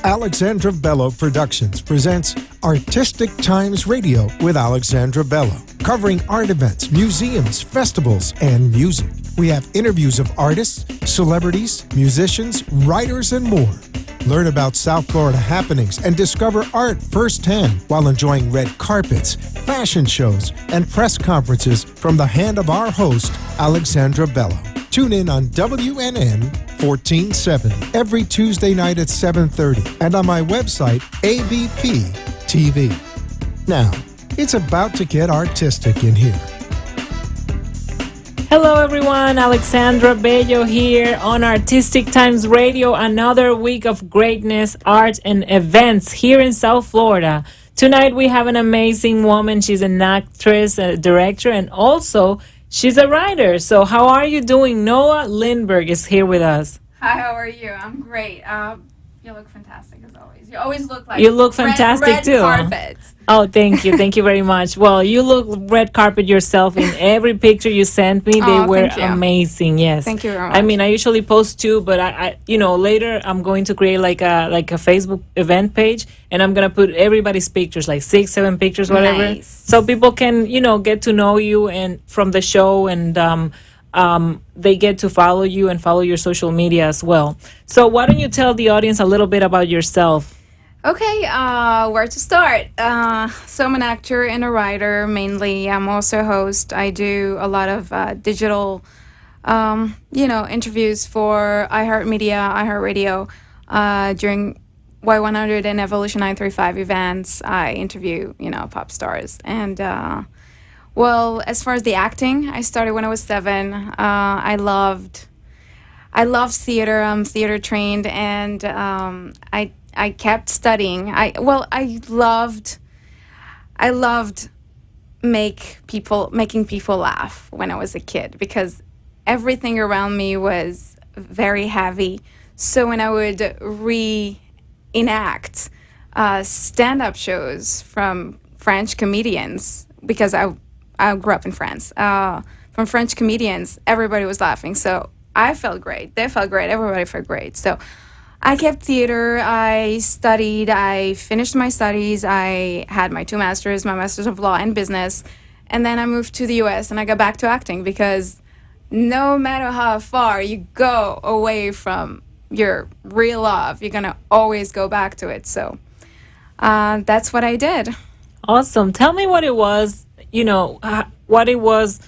Alexandra Bello Productions presents Artistic Times Radio with Alexandra Bello, covering art events, museums, festivals, and music. We have interviews of artists, celebrities, musicians, writers, and more. Learn about South Florida happenings and discover art firsthand while enjoying red carpets, fashion shows, and press conferences from the hand of our host, Alexandra Bello. Tune in on WNN 1470 every Tuesday night at 7:30 and on my website, ABP TV. Now, it's about to get artistic in here. Hello everyone, Alexandra Bello here on Artistic Times Radio. Another week of greatness, art, and events here in South Florida. Tonight we have an amazing woman. She's an actress, a director, and also she's a writer. So how are you doing? Noah Lindberg is here with us. Hi, how are you? I'm great. You look fantastic as always. You always look like you look fantastic red too. Carpet. Oh, thank you. Thank you very much. Well, you look red carpet yourself in every picture you sent me. They were amazing. Yes. Thank you very much. I mean, I usually post two, but I later I'm going to create like a Facebook event page, and I'm going to put everybody's pictures, like 6, 7 pictures, whatever. Nice. So people can, get to know you and from the show, and they get to follow you and follow your social media as well. So why don't you tell the audience a little bit about yourself? Okay, where to start? So I'm an actor and a writer mainly. I'm also a host. I do a lot of digital, interviews for iHeartRadio. During Y100 and Evolution 935 events, I interview, pop stars. And, as far as the acting, I started when I was 7. I loved theater. I'm theater trained, and I kept studying. I loved making people laugh when I was a kid, because everything around me was very heavy. So when I would reenact stand-up shows from French comedians, because I grew up in France, from French comedians, everybody was laughing. So I felt great. They felt great. Everybody felt great. So I kept theater. I studied. I finished my studies. I had my 2 masters, my Masters of Law and Business. And then I moved to the U.S. and I got back to acting, because no matter how far you go away from your real love, you're going to always go back to it. So that's what I did. Awesome. Tell me what it was, what it was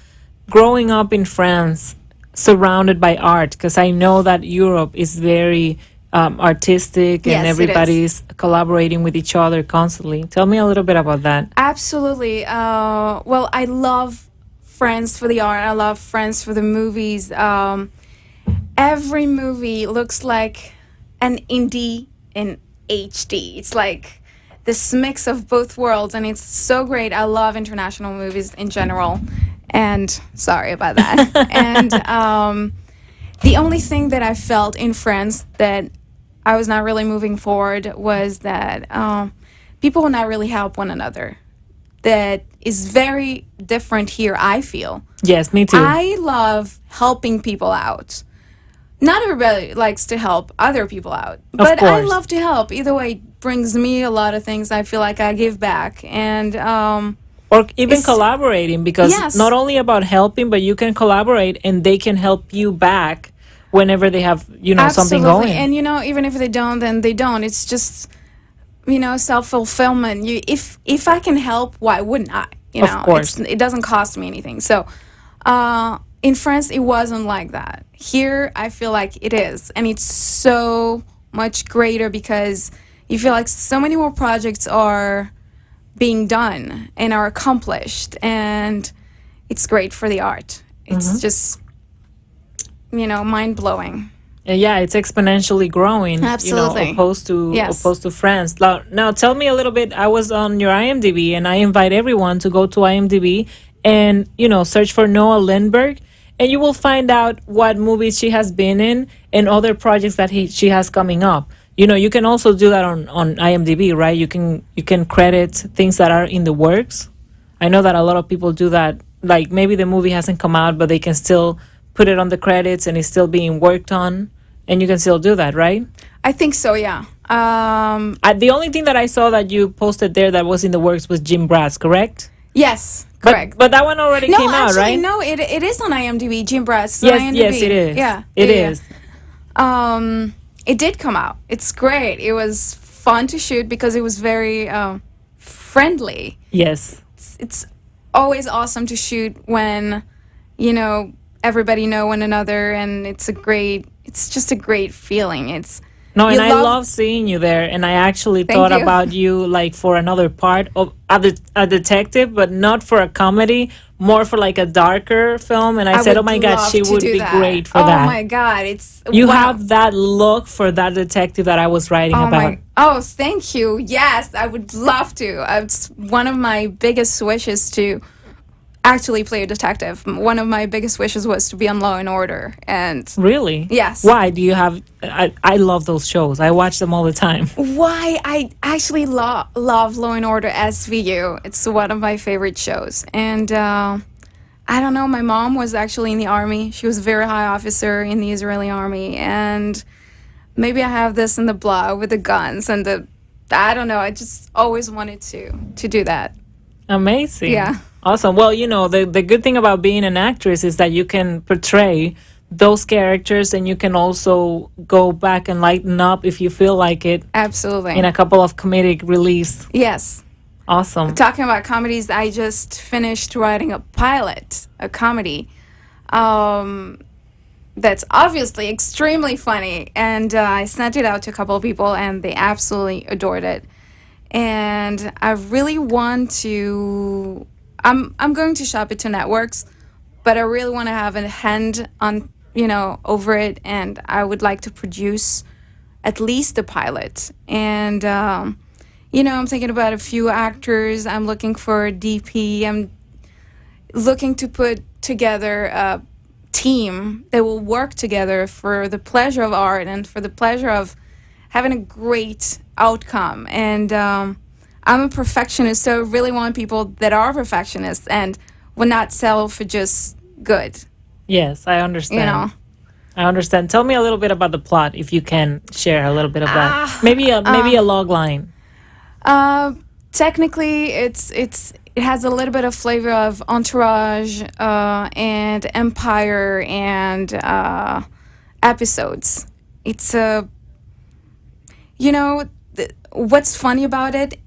growing up in France, surrounded by art, because I know that Europe is very artistic, and yes, everybody's collaborating with each other constantly. Tell me a little bit about that. Absolutely. I love France for the art. I love France for the movies. Every movie looks like an indie in HD. It's like this mix of both worlds, and it's so great. I love international movies in general, and sorry about that. And the only thing that I felt in France that I was not really moving forward was that people will not really help one another. That is very different here, I feel. Yes, me too. I love helping people out. Not everybody likes to help other people out, but I love to help. Either way, it brings me a lot of things. I feel like I give back, and or even collaborating, because not only about helping, but you can collaborate and they can help you back whenever they have something going. And even if they don't, then they don't. It's just self-fulfillment. If I can help, why wouldn't I? Of course, it doesn't cost me anything. So in France, it wasn't like that. Here, I feel like it is, and it's so much greater, because you feel like so many more projects are being done and are accomplished, and it's great for the art. It's just mind-blowing. Yeah, it's exponentially growing. Absolutely. Opposed to France. Now tell me a little bit. I was on your IMDb, and I invite everyone to go to IMDb and search for Noah Lindberg, and you will find out what movies she has been in and other projects that she has coming up. You can also do that on IMDb, right? You can credit things that are in the works. I know that a lot of people do that. Like, maybe the movie hasn't come out, but they can still put it on the credits and it's still being worked on, and you can still do that, right? I think so, yeah. The only thing that I saw that you posted there that was in the works was Jim Brass, correct? Yes, correct. But that one already No, came out, actually, right? no. It is on IMDb. Jim Brass. Yes, IMDb. yes, it is. Yeah, it yeah, is. yeah. It did come out. It's great. It was fun to shoot because it was very friendly. Yes. It's always awesome to shoot when, everybody know one another, and it's just a great feeling. No, and you I love seeing you there. And I actually thought you. about you like for another part of a detective, but not for a comedy, more for like a darker film. And I said, would oh my God, love she to would do be that. great for that. Oh my God, it's You wow. have that look for that detective that I was writing about. Thank you. Yes, I would love to. It's one of my biggest wishes to actually play a detective. One of my biggest wishes was to be on Law and Order, and Really? Yes. Why do you have? I love those shows. I watch them all the time. why I actually love Law and Order SVU. It's one of my favorite shows, and I don't know. My mom was actually in the army. She was a very high officer in the Israeli army, and maybe I have this in the blood with the guns and I don't know. I just always wanted to do that. Amazing. Yeah. Awesome. Well, the good thing about being an actress is that you can portray those characters, and you can also go back and lighten up if you feel like it Absolutely. in a couple of comedic reliefs. Yes. Awesome. Talking about comedies, I just finished writing a pilot, a comedy. That's obviously extremely funny, and I sent it out to a couple of people, and they absolutely adored it. And I really want to. I'm going to shop it to networks, but I really want to have a hand on over it, and I would like to produce at least the pilot. And I'm thinking about a few actors. I'm looking for a DP. I'm looking to put together a team that will work together for the pleasure of art and for the pleasure of having a great outcome. And I'm a perfectionist, so I really want people that are perfectionists and will not settle for just good. Yes, I understand. I understand. Tell me a little bit about the plot, if you can share a little bit of that. Maybe a log line. Technically, it has a little bit of flavor of Entourage and Empire and episodes. It's what's funny about it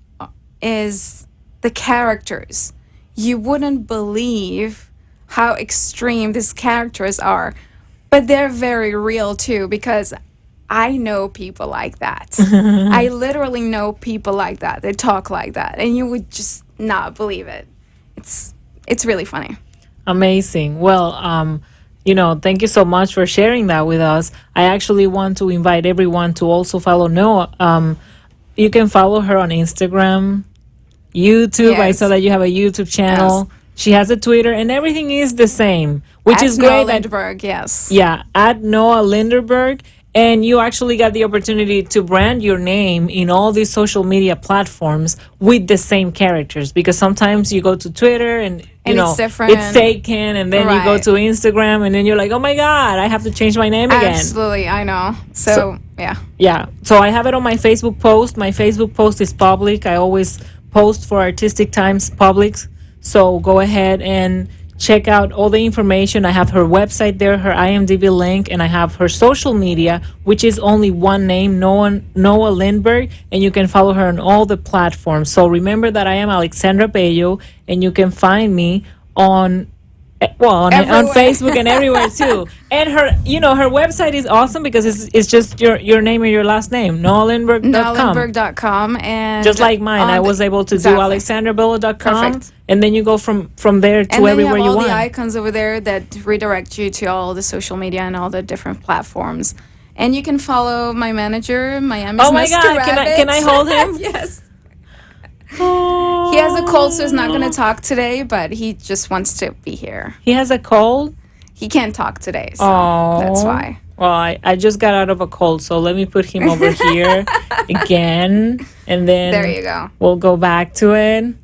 is the characters. You wouldn't believe how extreme these characters are, but they're very real too, because I know people like that. I literally know people like that. They talk like that, and you would just not believe it. It's really funny. Amazing. Well, thank you so much for sharing that with us. I actually want to invite everyone to also follow Noah. You can follow her on Instagram, YouTube. Yes. I saw that you have a YouTube channel. Yes. She has a Twitter, and everything is the same, which is great. Noah Lindberg, yes. Yeah, at Noah Linderberg. And you actually got the opportunity to brand your name in all these social media platforms with the same characters, because sometimes you go to Twitter and it's different. It's taken, and then you go Right. to Instagram and then you're like, oh my God, I have to change my name again. Absolutely, I know. So yeah. Yeah. So I have it on my Facebook post. My Facebook post is public. I always post for Artistic Times Public. So go ahead and check out all the information. I have her website there, her IMDb link, and I have her social media, which is only one name, Noah Lindberg, and you can follow her on all the platforms. So remember that I am Alexandra Bello, and you can find me on on Facebook and everywhere too. And her website is awesome because it's just your name and your last name, noahlindberg.com. noahlindberg.com, and just like mine, I was able to do alexandrabello.com. Perfect. And then you go from there to and then everywhere you you have all want. the icons over there that redirect you to all the social media and all the different platforms. And you can follow my manager, Miami's Oh my Mr. God! Rabbit. Can I hold him? Yes. Oh. He has a cold, so he's not going to talk today, but he just wants to be here. He has a cold. He can't talk today, so Oh, that's why. Well, I just got out of a cold, so let me put him over here again, and then There you go. We'll go back to it.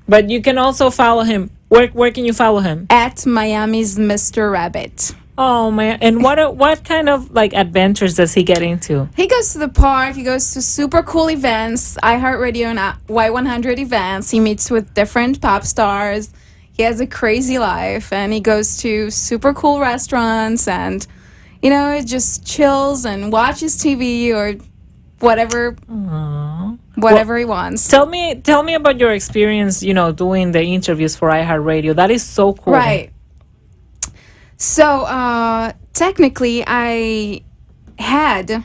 But you can also follow him. Where can you follow him? At Miami's Mr. Rabbit. Oh man! And what kind of like adventures does he get into? He goes to the park. He goes to super cool events, iHeartRadio and Y100 events. He meets with different pop stars. He has a crazy life, and he goes to super cool restaurants, and just chills and watches TV or whatever, whatever he wants. Tell me about your experience. Doing the interviews for iHeartRadio. That is so cool. Right. So technically, I had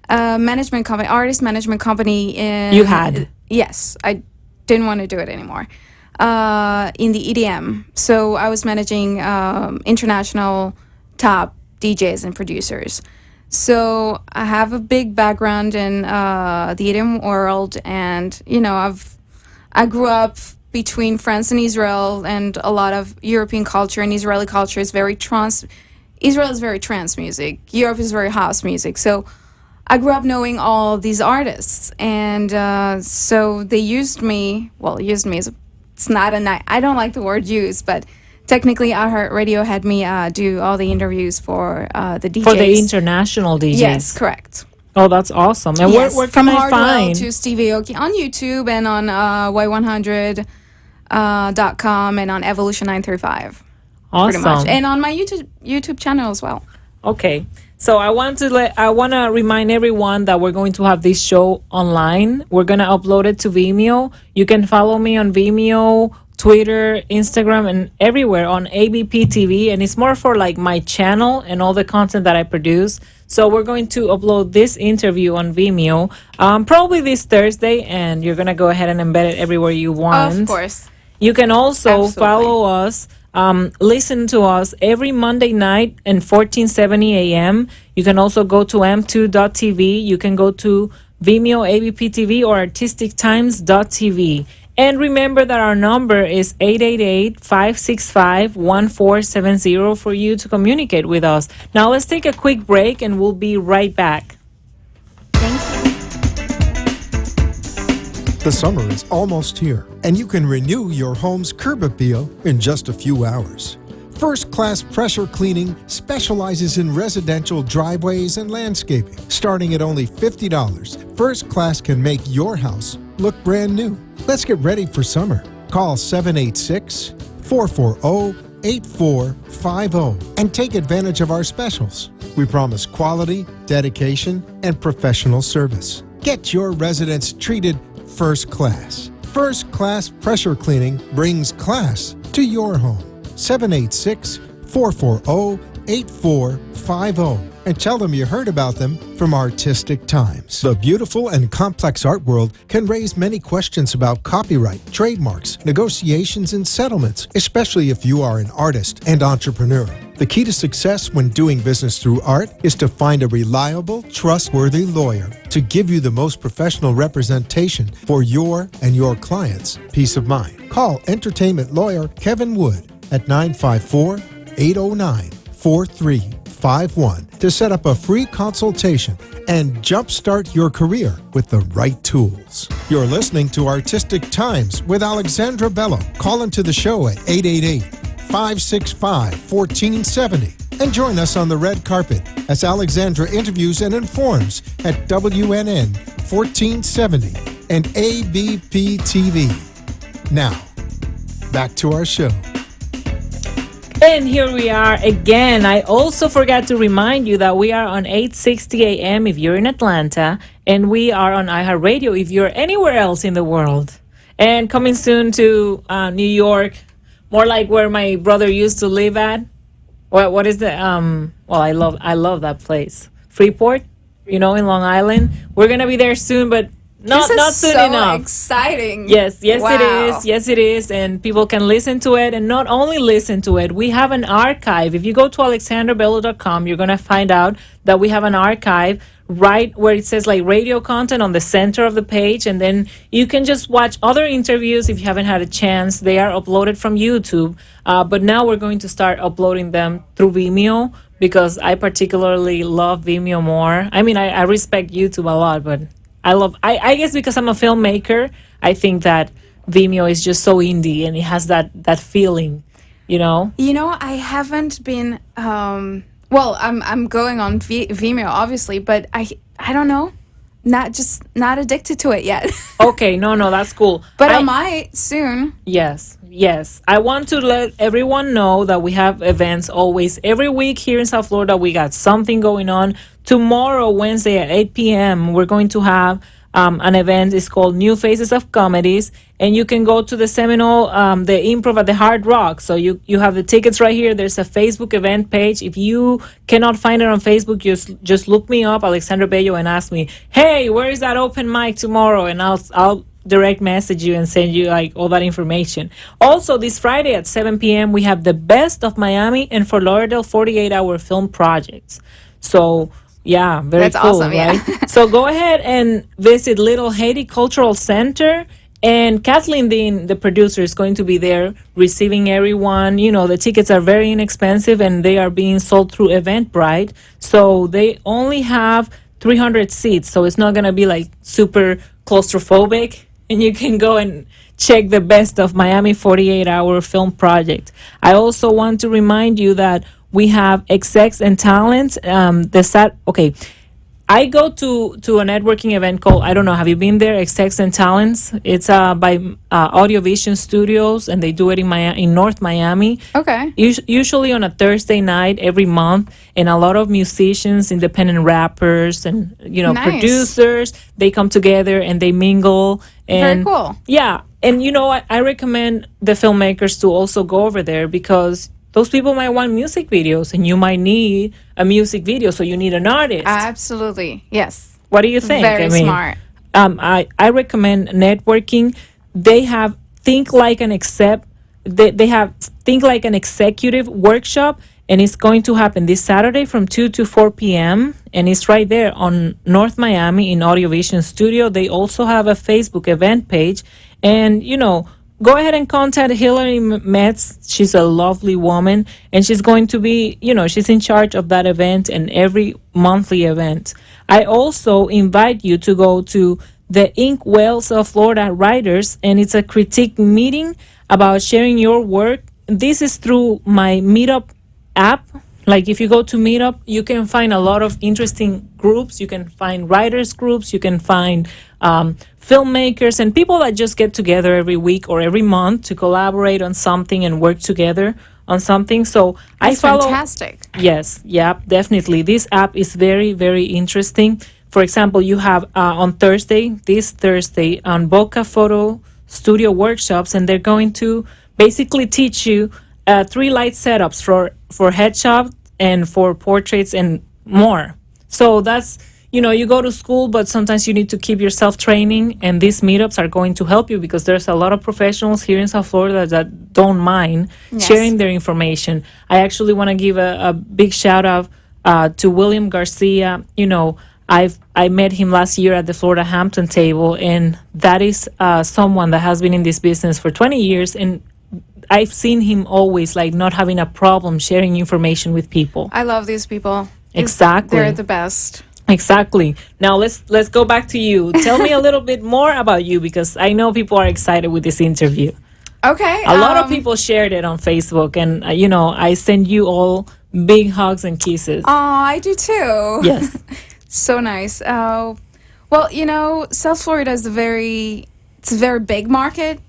a management company, artist management company. You had? Yes, I didn't want to do it anymore. In the EDM, so I was managing international top DJs and producers. So I have a big background in the EDM world, and I grew up between France and Israel, and a lot of European culture and Israeli culture is very trance. Israel is very trance music. Europe is very house music. So I grew up knowing all these artists, and so they used me. Well, used me as it's not I don't like the word use, but technically, iHeartRadio had me do all the interviews for the DJs. For the international DJs. Yes, correct. Oh, that's awesome. And yes, where can from I Hardwell find? to Stevie Aoki on YouTube and on y100.com and on Evolution 935. Awesome. Pretty much. And on my YouTube channel as well. Okay. So I want to remind everyone that we're going to have this show online. We're going to upload it to Vimeo. You can follow me on Vimeo, Twitter, Instagram, and everywhere on ABP TV. And it's more for like my channel and all the content that I produce. So we're going to upload this interview on Vimeo probably this Thursday, and you're going to go ahead and embed it everywhere you want. Of course. You can also Absolutely. follow us, listen to us every Monday night at 1470 a.m. You can also go to m2.tv. You can go to Vimeo ABP TV or artistictimes.tv. And remember that our number is 888-565-1470 for you to communicate with us. Now let's take a quick break and we'll be right back. Thank you. The summer is almost here, and you can renew your home's curb appeal in just a few hours. First Class Pressure Cleaning specializes in residential driveways and landscaping. Starting at only $50, First Class can make your house look brand new. Let's get ready for summer. Call 786-440-8450 and take advantage of our specials. We promise quality, dedication, and professional service. Get your residents treated first class. First Class Pressure Cleaning brings class to your home. 786-440-8450 and tell them you heard about them from Artistic Times. The beautiful and complex art world can raise many questions about copyright, trademarks, negotiations, and settlements, especially if you are an artist and entrepreneur. The key to success when doing business through art is to find a reliable, trustworthy lawyer to give you the most professional representation for your and your clients' peace of mind. Call entertainment lawyer Kevin Wood at 954-809-4351 to set up a free consultation and jumpstart your career with the right tools. You're listening to Artistic Times with Alexandra Bello. Call into the show at 888-565-1470 and join us on the red carpet as Alexandra interviews and informs at WNN 1470 and ABP TV. Now, back to our show. And here we are again. I also forgot to remind you that we are on 860 a.m. if you're in Atlanta, and we are on iHeartRadio if you're anywhere else in the world. And coming soon to New York, more like where my brother used to live at. What is the well, I love that place. Freeport, in Long Island. We're gonna be there soon, but not soon so enough. Exciting. Yes, Wow. it is. Yes, it is. And people can listen to it, and not only listen to it, we have an archive. If you go to alexandrabello.com, you're going to find out that we have an archive right where it says like radio content on the center of the page. And then you can just watch other interviews if you haven't had a chance. They are uploaded from YouTube. But now we're going to start uploading them through Vimeo because I particularly love Vimeo more. I mean, I respect YouTube a lot, but I guess because I'm a filmmaker, I think that Vimeo is just so indie and it has that feeling, I haven't been. Well, I'm going on Vimeo, obviously, but I don't know. Not addicted to it yet. Okay, no, that's cool. But I might soon. Yes. I want to let everyone know that we have events always every week here in South Florida. We got something going on. Tomorrow, Wednesday at 8 p.m., we're going to have an event. It's called New Faces of Comedies. And you can go to the Seminole, the Improv at the Hard Rock. So you have the tickets right here. There's a Facebook event page. If you cannot find it on Facebook, just look me up, Alexandra Bello, and ask me, hey, where is that open mic tomorrow? And I'll direct message you and send you like all that information. Also, this Friday at 7 p.m. we have the Best of Miami and Fort Lauderdale 48-hour film projects. So yeah, very That's cool, awesome, yeah. right? So go ahead and visit Little Haiti Cultural Center. And Kathleen Dean, the producer, is going to be there receiving everyone. The tickets are very inexpensive and they are being sold through Eventbrite. So they only have 300 seats. So it's not going to be like super claustrophobic. And you can go and check the Best of Miami 48-hour film project. I also want to remind you that we have Execs and Talents. I go to a networking event called, I don't know, have you been there? Execs and Talents. It's by Audio Vision Studios, and they do it in North Miami. Okay. Usually on a Thursday night every month, and a lot of musicians, independent rappers, and Nice. producers, they come together and they mingle. And Very cool. Yeah, and I recommend the filmmakers to also go over there because those people might want music videos, and you might need a music video, so you need an artist. Absolutely. Yes. What do you think? Very smart. I recommend networking. They have Think Like an Executive workshop, and it's going to happen this Saturday from 2 to 4 p.m. and it's right there on North Miami in Audio Vision Studio. They also have a Facebook event page, and go ahead and contact Hillary Metz. She's a lovely woman, and she's going to be, she's in charge of that event and every monthly event. I also invite you to go to the Ink Wells of Florida Writers, and it's a critique meeting about sharing your work. This is through my Meetup app. Like if you go to Meetup, you can find a lot of interesting groups. You can find writers groups. You can find filmmakers and people that just get together every week or every month to collaborate on something and work together on something. So That's I follow. fantastic. Yes, yeah, definitely. This app is very, very interesting. For example, you have this Thursday, on Boca Photo Studio workshops, and they're going to basically teach you 3 light setups for headshots and for portraits and more. So that's, you go to school, but sometimes you need to keep yourself training, and these meetups are going to help you because there's a lot of professionals here in South Florida that don't mind sharing their information. I actually want to give a big shout out to William Garcia. I met him last year at the Florida Hampton table, and that is someone that has been in this business for 20 years, and I've seen him always like not having a problem sharing information with people. I love these people. Exactly. They're the best. Exactly. Now let's go back to you. Tell me a little bit more about you because I know people are excited with this interview. Okay. A lot of people shared it on Facebook, and I send you all big hugs and kisses. Oh, I do too. Yes. So nice. Well, South Florida is it's a very big market.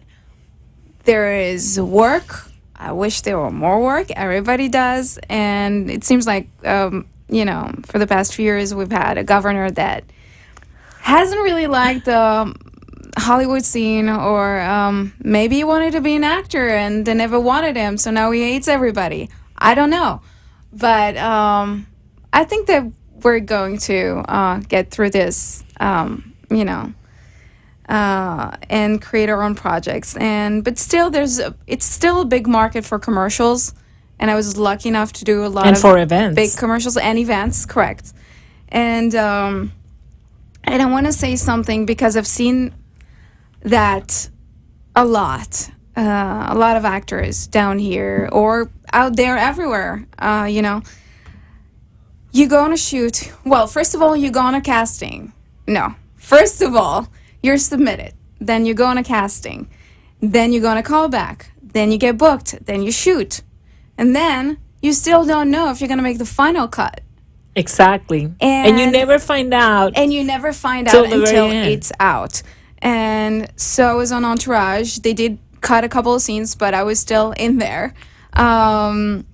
There is work. I wish there were more work. Everybody does. And it seems like, for the past few years, we've had a governor that hasn't really liked the Hollywood scene, or maybe he wanted to be an actor and they never wanted him. So now he hates everybody. I don't know. But I think that we're going to get through this, and create our own projects. But still, it's still a big market for commercials. And I was lucky enough to do a lot of for events. Big commercials and events, correct. And I want to say something because I've seen that a lot of actors down here or out there everywhere, you go on a shoot. Well, first of all, you go on a casting. No. First of all, you're submitted. Then you go on a casting. Then you go on a callback. Then you get booked. Then you shoot. and then you still don't know if you're going to make the final cut. Exactly. And you never find out. And you never find till out the very until end. it's out. And so I was on Entourage. They did cut a couple of scenes, but I was still in there. And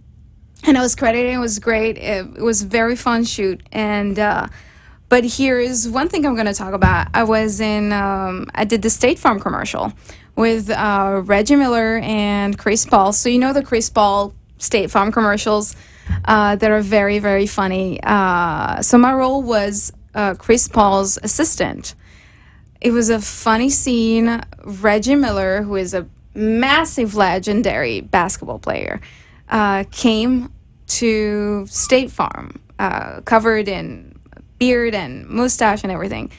I was credited. It was great. It was a very fun shoot. And but here is one thing I'm going to talk about. I did the State Farm commercial with Reggie Miller and Chris Paul. So you know the Chris Paul State Farm commercials that are very, very funny. So my role was Chris Paul's assistant. It was a funny scene. Reggie Miller, who is a massive, legendary basketball player, came to State Farm, covered in beard and mustache and everything.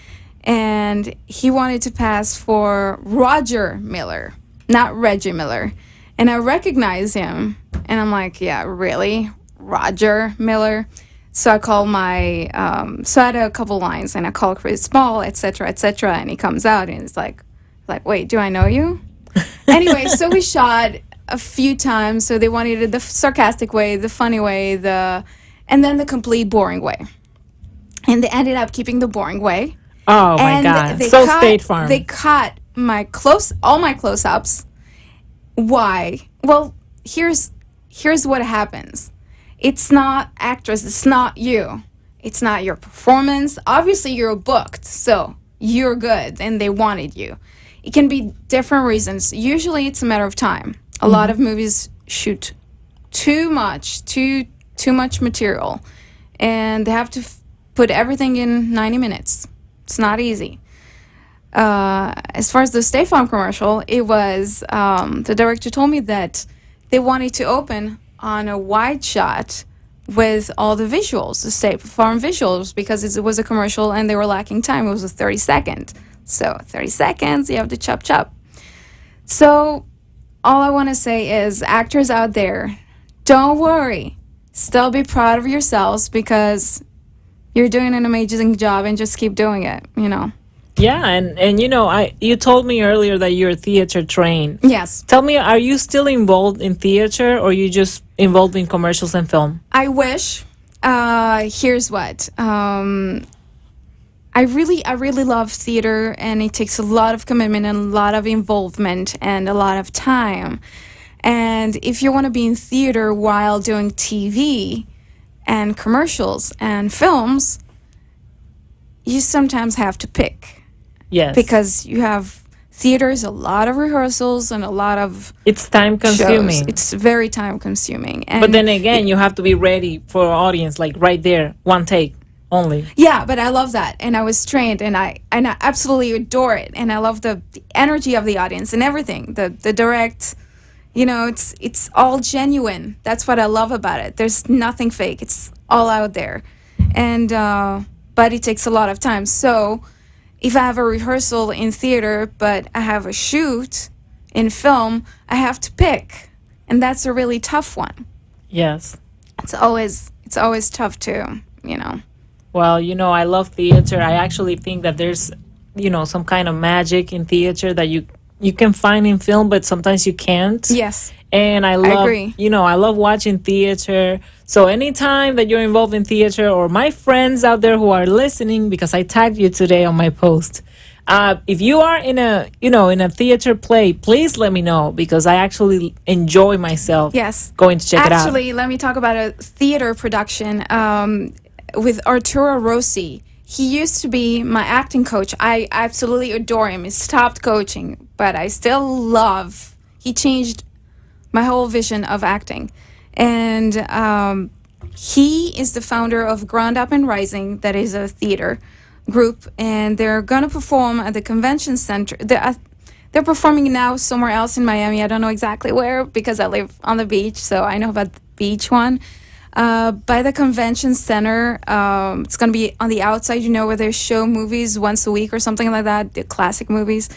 And he wanted to pass for Roger Miller, not Reggie Miller. And I recognized him. And I'm like, yeah, really? Roger Miller? So I call so I had a couple lines, and I call Chris Paul, etc., etc., and he comes out, and it's like, wait, do I know you? Anyway, so we shot a few times. So they wanted it the sarcastic way, the funny way, and then the complete boring way. And they ended up keeping the boring way. Oh my God! So State Farm. They cut all my close-ups. Why? Well, here's what happens. It's not actress. It's not you. It's not your performance. Obviously, you're booked, so you're good, and they wanted you. It can be different reasons. Usually, it's a matter of time. A lot of movies shoot too much material, and they have to put everything in 90 minutes. It's not easy. As far as the State Farm commercial, it was the director told me that they wanted to open on a wide shot with all the visuals, the State Farm visuals, because it was a commercial and they were lacking time. It was a 30-second. So 30 seconds, you have to chop. So all I want to say is, actors out there, don't worry. Still be proud of yourselves, because you're doing an amazing job, and just keep doing it, Yeah, and you told me earlier that you're theater trained. Yes. Tell me, are you still involved in theater, or are you just involved in commercials and film? I wish. Here's what. I really love theater, and it takes a lot of commitment and a lot of involvement and a lot of time. And if you want to be in theater while doing TV and commercials and films, you sometimes have to pick. Yes. Because you have theaters, a lot of rehearsals, and a lot of it's time consuming. shows. It's very time consuming. But then again, you have to be ready for an audience, like right there, one take only. Yeah, but I love that, and I was trained, and I absolutely adore it, and I love the energy of the audience and everything. The direct, it's all genuine. That's what I love about it. There's nothing fake. It's all out there, and but it takes a lot of time. So if I have a rehearsal in theater, but I have a shoot in film, I have to pick, and that's a really tough one. Yes. It's always tough too, Well, I love theater. I actually think that there's, some kind of magic in theater that you can find in film, but sometimes you can't. Yes. And I agree. I love watching theater. So anytime that you're involved in theater, or my friends out there who are listening, because I tagged you today on my post, if you are in a theater play, please let me know, because I actually enjoy myself. Yes. Going to check it out. Actually, let me talk about a theater production with Arturo Rossi. He used to be my acting coach. I absolutely adore him. He stopped coaching, but I still love. He changed my whole vision of acting. And he is the founder of Ground Up and Rising, that is a theater group, and they're going to perform at the convention center. They're performing now somewhere else in Miami. I don't know exactly where, because I live on the beach, so I know about the beach one. By the convention center, it's going to be on the outside, where they show movies once a week or something like that, the classic movies.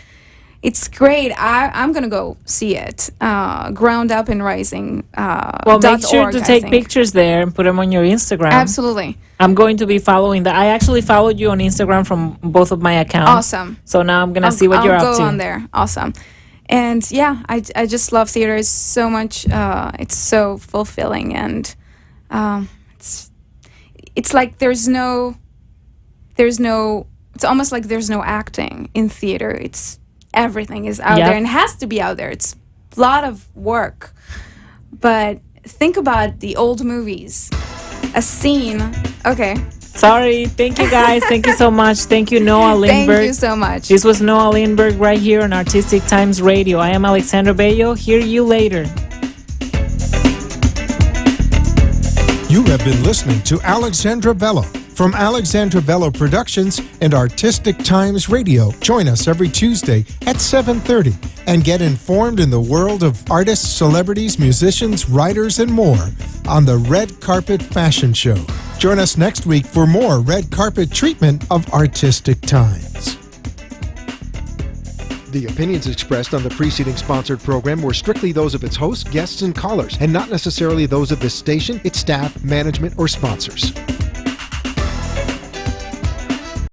It's great. I'm going to go see it. Ground Up and Rising. Well, make sure to take pictures there and put them on your Instagram. Absolutely. I'm going to be following that. I actually followed you on Instagram from both of my accounts. Awesome. So now I'm going to see what you're up to. I'll go on there. Awesome. And yeah, I just love theater. It's so much. It's so fulfilling, and it's like there's no. It's almost like there's no acting in theater. It's everything is out there and has to be out there. It's a lot of work, but think about the old movies. A scene. Okay. Sorry. Thank you, guys. Thank you so much. Thank you, Noah Lindberg. Thank you so much. This was Noah Lindberg right here on Artistic Times Radio. I am Alexandra Bello. Hear you later. You have been listening to Alexandra Bello. From Alexandra Bello Productions and Artistic Times Radio, join us every Tuesday at 7:30 and get informed in the world of artists, celebrities, musicians, writers, and more on the Red Carpet Fashion Show. Join us next week for more red carpet treatment of Artistic Times. The opinions expressed on the preceding sponsored program were strictly those of its hosts, guests, and callers, and not necessarily those of this station, its staff, management, or sponsors.